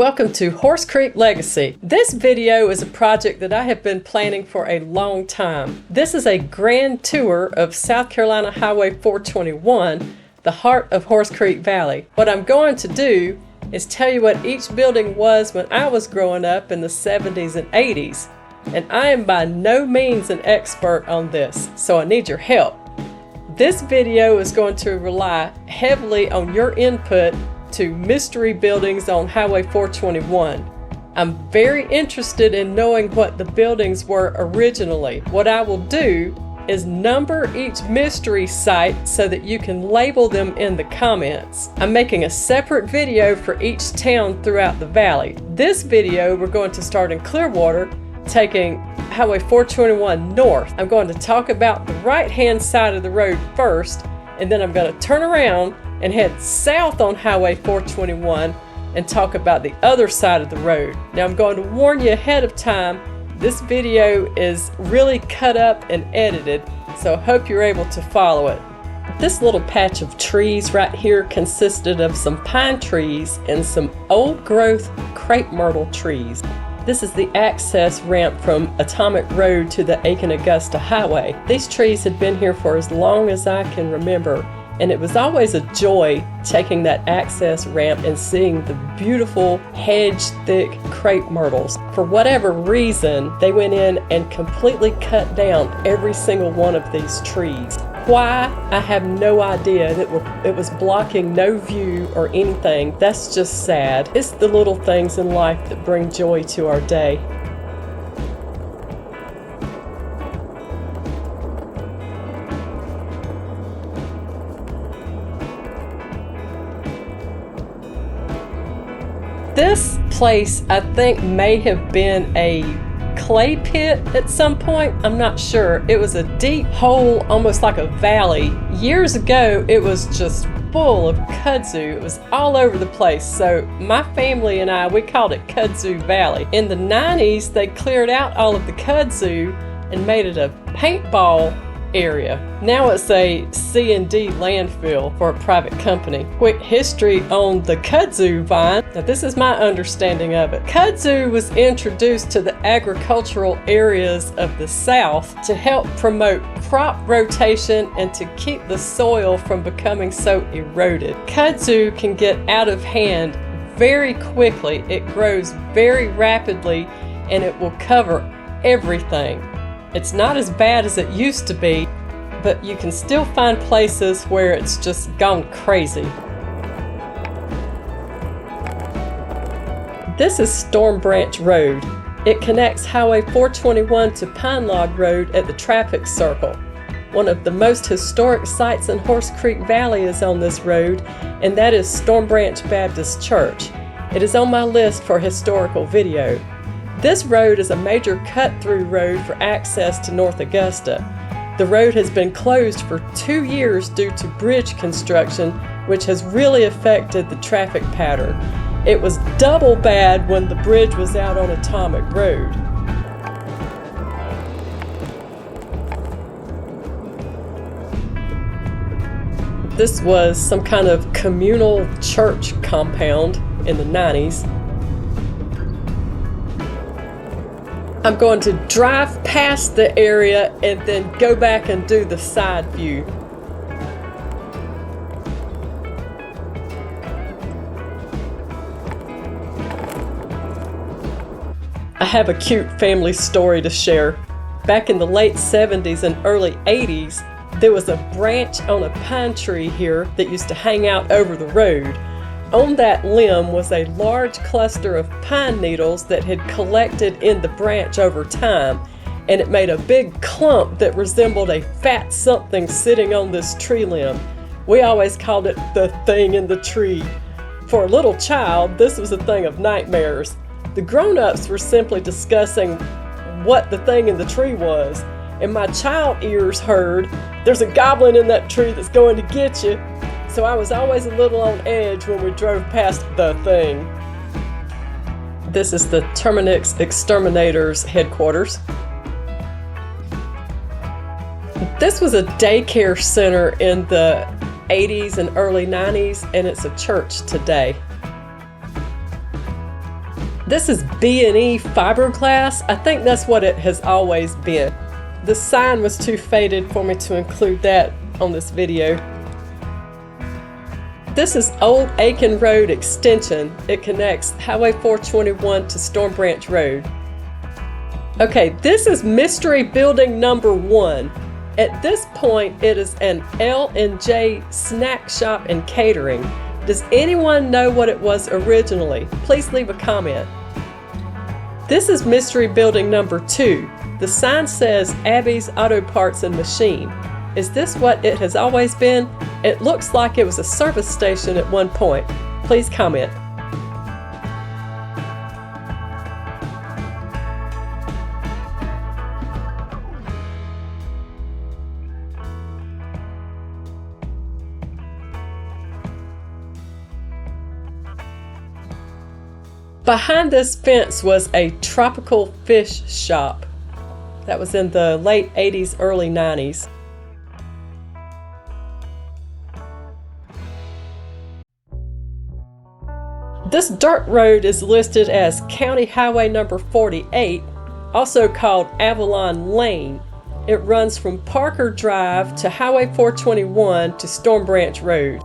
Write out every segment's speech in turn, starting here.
Welcome to Horse Creek Legacy. This video is a project that I have been planning for a long time. This is a grand tour of South Carolina Highway 421, the heart of Horse Creek Valley. What I'm going to do is tell you what each building was when I was growing up in the 70s and 80s. And I am by no means an expert on this, so I need your help. This video is going to rely heavily on your input to mystery buildings on Highway 421. I'm very interested in knowing what the buildings were originally. What I will do is number each mystery site so that you can label them in the comments. I'm making a separate video for each town throughout the valley. This video we're going to start in Clearwater, taking Highway 421 north. I'm going to talk about the right-hand side of the road first, and then I'm going to turn around and head south on Highway 421 and talk about the other side of the road. Now I'm going to warn you ahead of time, this video is really cut up and edited, so I hope you're able to follow it. This little patch of trees right here consisted of some pine trees and some old growth crepe myrtle trees. This is the access ramp from Atomic Road to the Aiken Augusta Highway. These trees had been here for as long as I can remember, and it was always a joy taking that access ramp and seeing the beautiful hedge-thick crepe myrtles. For whatever reason, they went in and completely cut down every single one of these trees. Why? I have no idea. It was blocking no view or anything. That's just sad. It's the little things in life that bring joy to our day. This place, I think, may have been a clay pit at some point. I'm not sure. It was a deep hole, almost like a valley. Years ago, it was just full of kudzu. It was all over the place. So my family and I, we called it Kudzu Valley. In the 90s, they cleared out all of the kudzu and made it a paintball area. Now it's a C&D landfill for a private company. Quick history on the kudzu vine. Now this is my understanding of it. Kudzu was introduced to the agricultural areas of the South to help promote crop rotation and to keep the soil from becoming so eroded. Kudzu can get out of hand very quickly. It grows very rapidly and it will cover everything. It's not as bad as it used to be, but you can still find places where it's just gone crazy. This is Storm Branch Road. It connects Highway 421 to Pine Log Road at the traffic circle. One of the most historic sites in Horse Creek Valley is on this road, and that is Storm Branch Baptist Church. It is on my list for historical video. This road is a major cut-through road for access to North Augusta. The road has been closed for 2 years due to bridge construction, which has really affected the traffic pattern. It was double bad when the bridge was out on Atomic Road. This was some kind of communal church compound in the 90s. I'm going to drive past the area and then go back and do the side view. I have a cute family story to share. Back in the late 70s and early 80s, there was a branch on a pine tree here that used to hang out over the road. On that limb was a large cluster of pine needles that had collected in the branch over time, and it made a big clump that resembled a fat something sitting on this tree limb. We always called it the thing in the tree. For a little child, this was a thing of nightmares. The grown-ups were simply discussing what the thing in the tree was, and my child ears heard, "There's a goblin in that tree that's going to get you." So I was always a little on edge when we drove past the thing. This is the Terminix Exterminators headquarters. This was a daycare center in the 80s and early 90s, and it's a church today. This is B&E fiberglass. I think that's what it has always been. The sign was too faded for me to include that on this video. This is Old Aiken Road Extension. It connects Highway 421 to Storm Branch Road. Okay, this is Mystery Building number 1. At this point, it is an L&J snack shop and catering. Does anyone know what it was originally? Please leave a comment. This is Mystery Building number 2. The sign says Abby's Auto Parts and Machine. Is this what it has always been? It looks like it was a service station at one point. Please comment. Behind this fence was a tropical fish shop. That was in the late 80s, early 90s. This dirt road is listed as County Highway number 48, also called Avalon Lane. It runs from Parker Drive to Highway 421 to Storm Branch Road.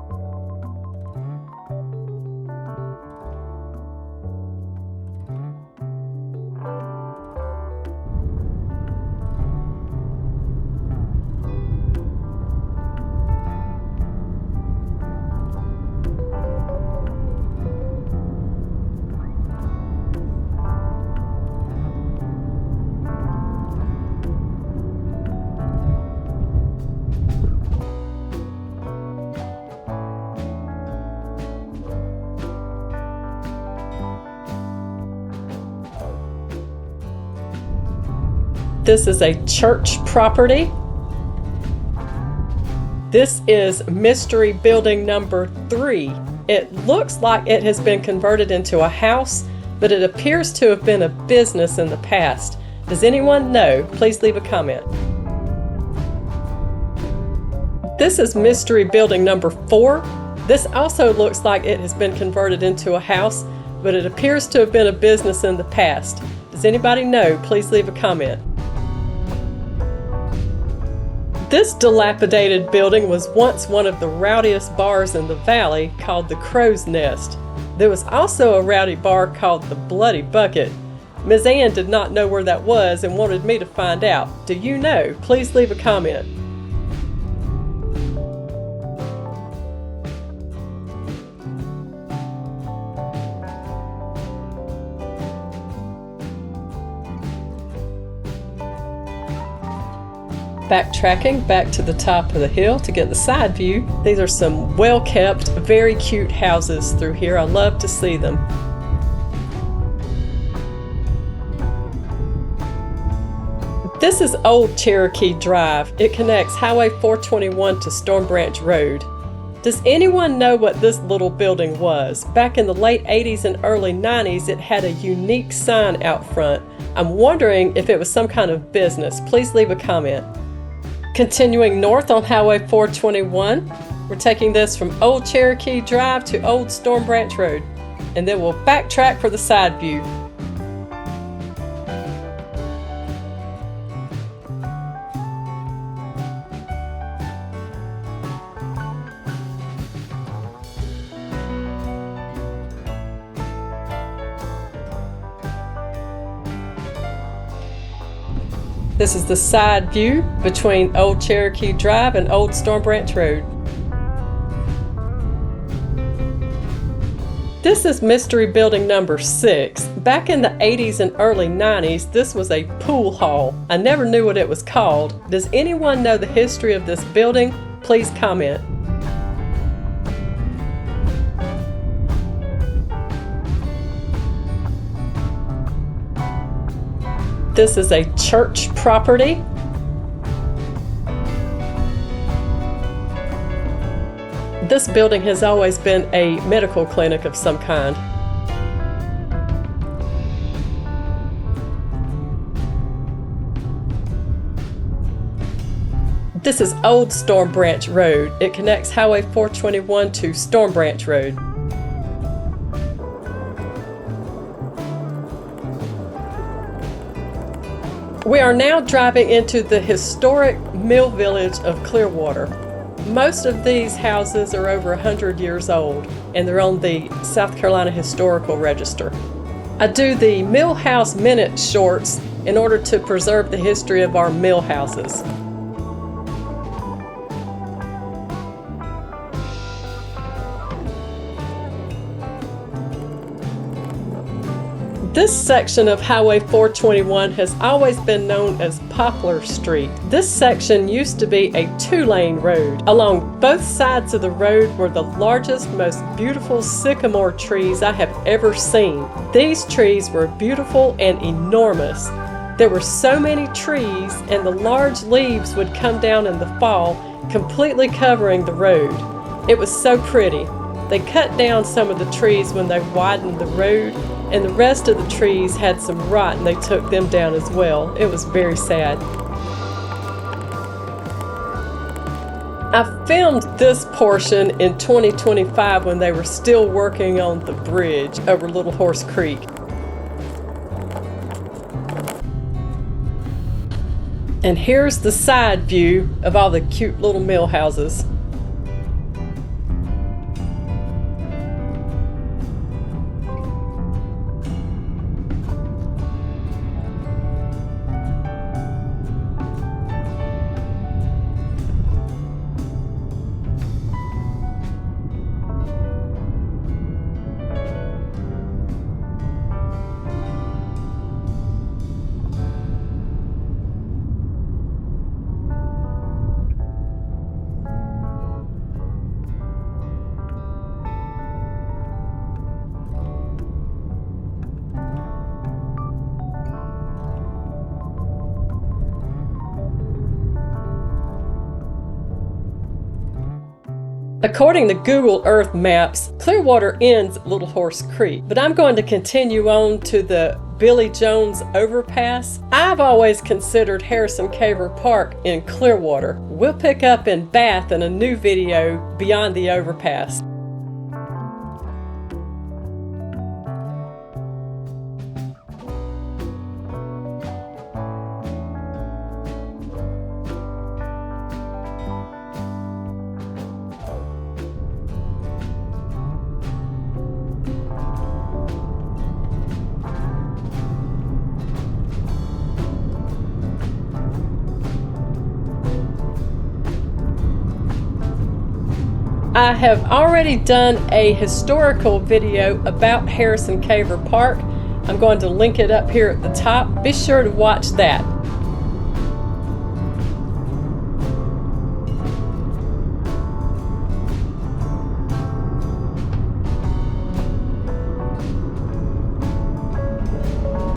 This is a church property. This is Mystery Building number 3. It looks like it has been converted into a house, but it appears to have been a business in the past. Does anyone know? Please leave a comment. This is Mystery Building number 4. This also looks like it has been converted into a house, but it appears to have been a business in the past. Does anybody know? Please leave a comment. This dilapidated building was once one of the rowdiest bars in the valley, called the Crow's Nest. There was also a rowdy bar called the Bloody Bucket. Ms. Ann did not know where that was and wanted me to find out. Do you know? Please leave a comment. Backtracking back to the top of the hill to get the side view. These are some well-kept, very cute houses through here. I love to see them. This is Old Cherokee Drive. It connects Highway 421 to Storm Branch Road. Does anyone know what this little building was? Back in the late 80s and early 90s, it had a unique sign out front. I'm wondering if it was some kind of business. Please leave a comment. Continuing north on Highway 421, we're taking this from Old Cherokee Drive to Old Storm Branch Road, and then we'll backtrack for the side view. This is the side view between Old Cherokee Drive and Old Storm Branch Road. This is Mystery Building number 6. Back in the 80s and early 90s, this was a pool hall. I never knew what it was called. Does anyone know the history of this building? Please comment. This is a church property. This building has always been a medical clinic of some kind. This is Old Storm Branch Road. It connects Highway 421 to Storm Branch Road. We are now driving into the historic mill village of Clearwater. Most of these houses are over 100 years old, and they're on the South Carolina Historical Register. I do the Mill House Minute shorts in order to preserve the history of our mill houses. This section of Highway 421 has always been known as Poplar Street. This section used to be a two-lane road. Along both sides of the road were the largest, most beautiful sycamore trees I have ever seen. These trees were beautiful and enormous. There were so many trees, and the large leaves would come down in the fall, completely covering the road. It was so pretty. They cut down some of the trees when they widened the road, and the rest of the trees had some rot and they took them down as well. It was very sad. I filmed this portion in 2025 when they were still working on the bridge over Little Horse Creek. And here's the side view of all the cute little mill houses. According to Google Earth Maps, Clearwater ends at Little Horse Creek, but I'm going to continue on to the Billy Jones Overpass. I've always considered Harrison Caver Park in Clearwater. We'll pick up in Bath in a new video beyond the overpass. I have already done a historical video about Harrison Caver Park. I'm going to link it up here at the top. Be sure to watch that.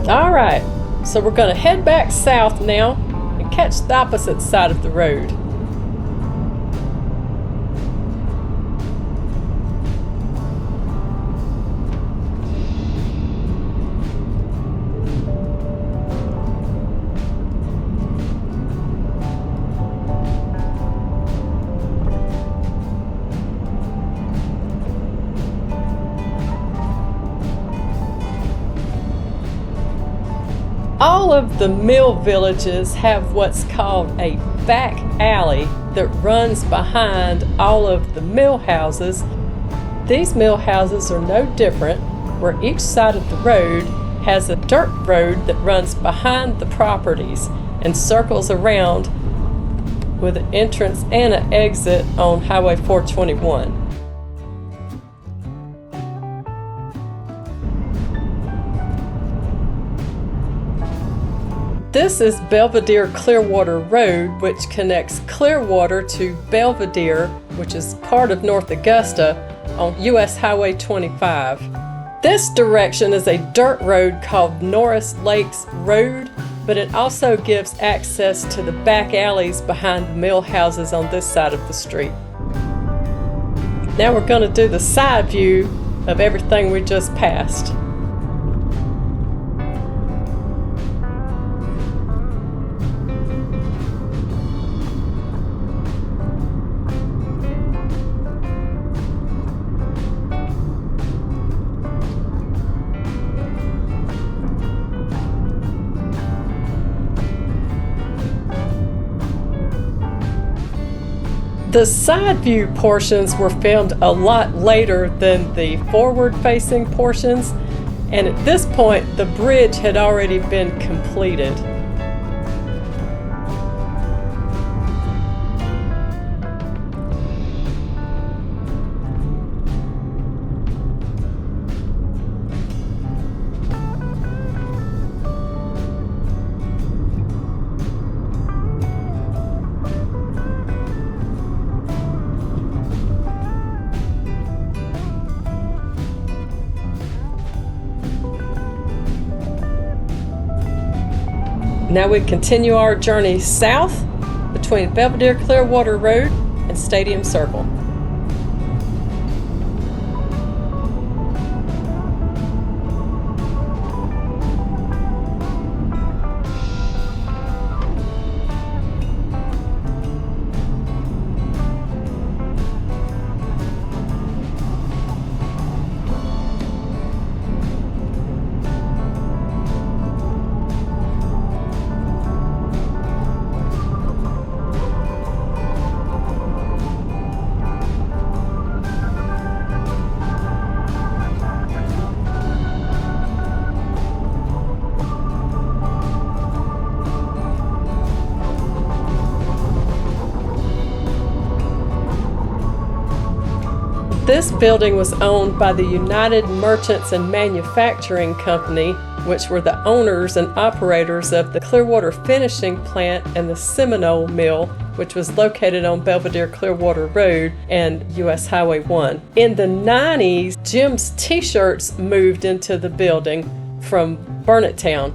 All right, so we're going to head back south now and catch the opposite side of the road. All of the mill villages have what's called a back alley that runs behind all of the mill houses. These mill houses are no different, where each side of the road has a dirt road that runs behind the properties and circles around with an entrance and an exit on Highway 421. This is Belvedere Clearwater Road, which connects Clearwater to Belvedere, which is part of North Augusta, on US Highway 25. This direction is a dirt road called Norris Lakes Road, but it also gives access to the back alleys behind the mill houses on this side of the street. Now we're going to do the side view of everything we just passed. The side view portions were filmed a lot later than the forward-facing portions, and at this point the bridge had already been completed. Now we continue our journey south between Belvedere Clearwater Road and Stadium Circle. This building was owned by the United Merchants and Manufacturing Company, which were the owners and operators of the Clearwater Finishing Plant and the Seminole Mill, which was located on Belvedere Clearwater Road and US Highway 1. In the 90s, Jim's T-shirts moved into the building from Burnettown.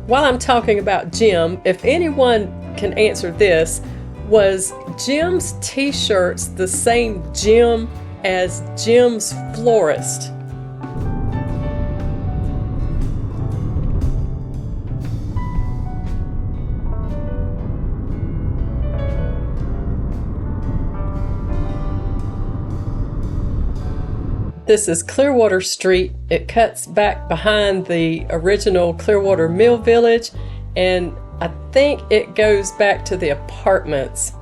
While I'm talking about Jim, if anyone can answer this, was Jim's T-shirts the same Jim as Jim's Florist? This is Clearwater Street. It cuts back behind the original Clearwater Mill Village, and I think it goes back to the apartments.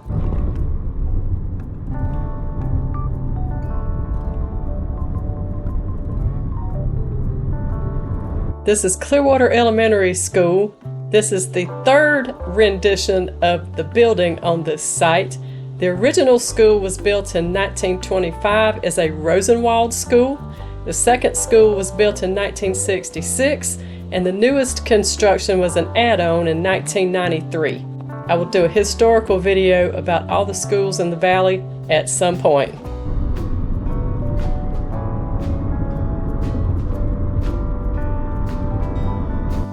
This is Clearwater Elementary School. This is the third rendition of the building on this site. The original school was built in 1925 as a Rosenwald school. The second school was built in 1966, and the newest construction was an add-on in 1993. I will do a historical video about all the schools in the valley at some point.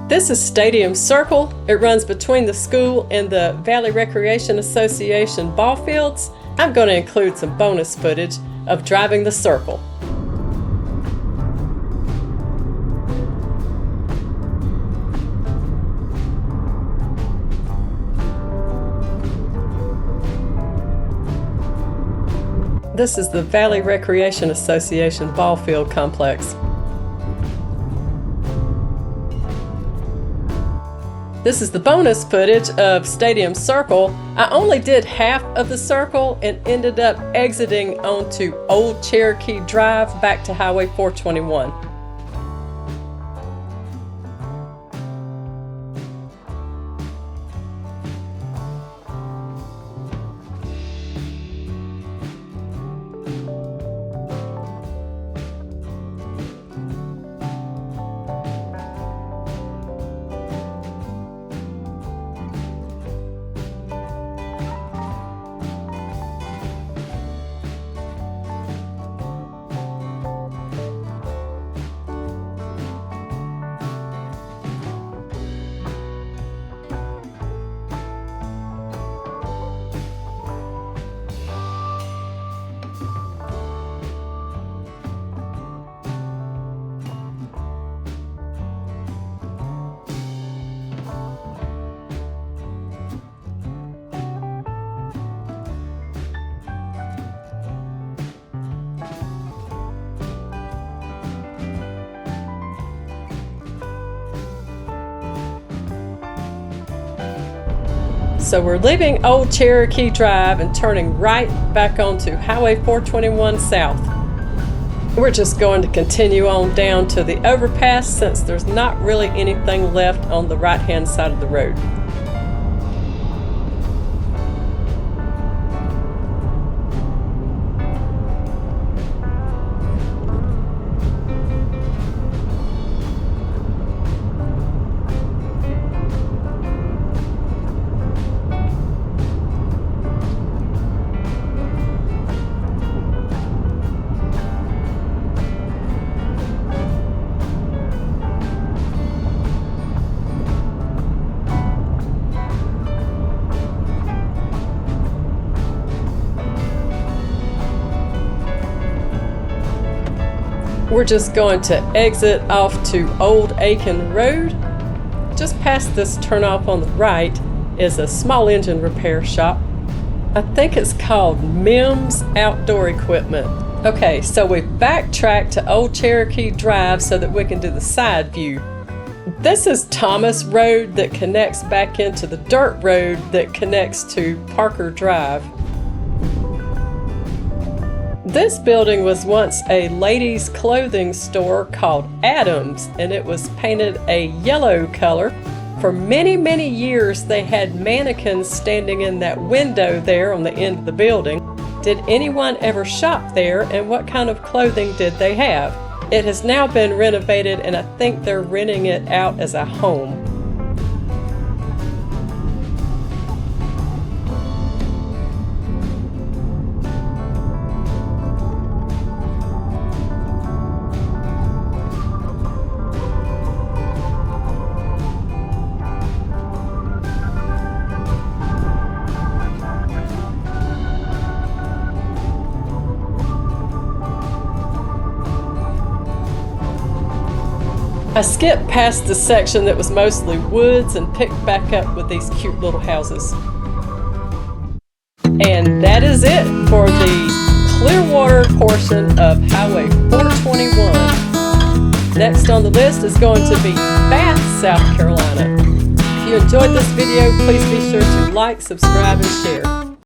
This is Stadium Circle. It runs between the school and the Valley Recreation Association ball fields. I'm going to include some bonus footage of driving the circle. This is the Valley Recreation Association ball field complex. This is the bonus footage of Stadium Circle. I only did half of the circle and ended up exiting onto Old Cherokee Drive back to Highway 421. So we're leaving Old Cherokee Drive and turning right back onto Highway 421 South. We're just going to continue on down to the overpass since there's not really anything left on the right-hand side of the road. We're just going to exit off to Old Aiken Road. Just past this turnoff on the right is a small engine repair shop. I think it's called Mims Outdoor Equipment. Okay, so we backtracked to Old Cherokee Drive so that we can do the side view. This is Thomas Road that connects back into the dirt road that connects to Parker Drive. This building was once a ladies' clothing store called Adams, and it was painted a yellow color. For many, many years, they had mannequins standing in that window there on the end of the building. Did anyone ever shop there, and what kind of clothing did they have? It has now been renovated, and I think they're renting it out as a home. I skipped past the section that was mostly woods and picked back up with these cute little houses. And that is it for the Clearwater portion of Highway 421. Next on the list is going to be Bath, South Carolina. If you enjoyed this video, please be sure to like, subscribe, and share.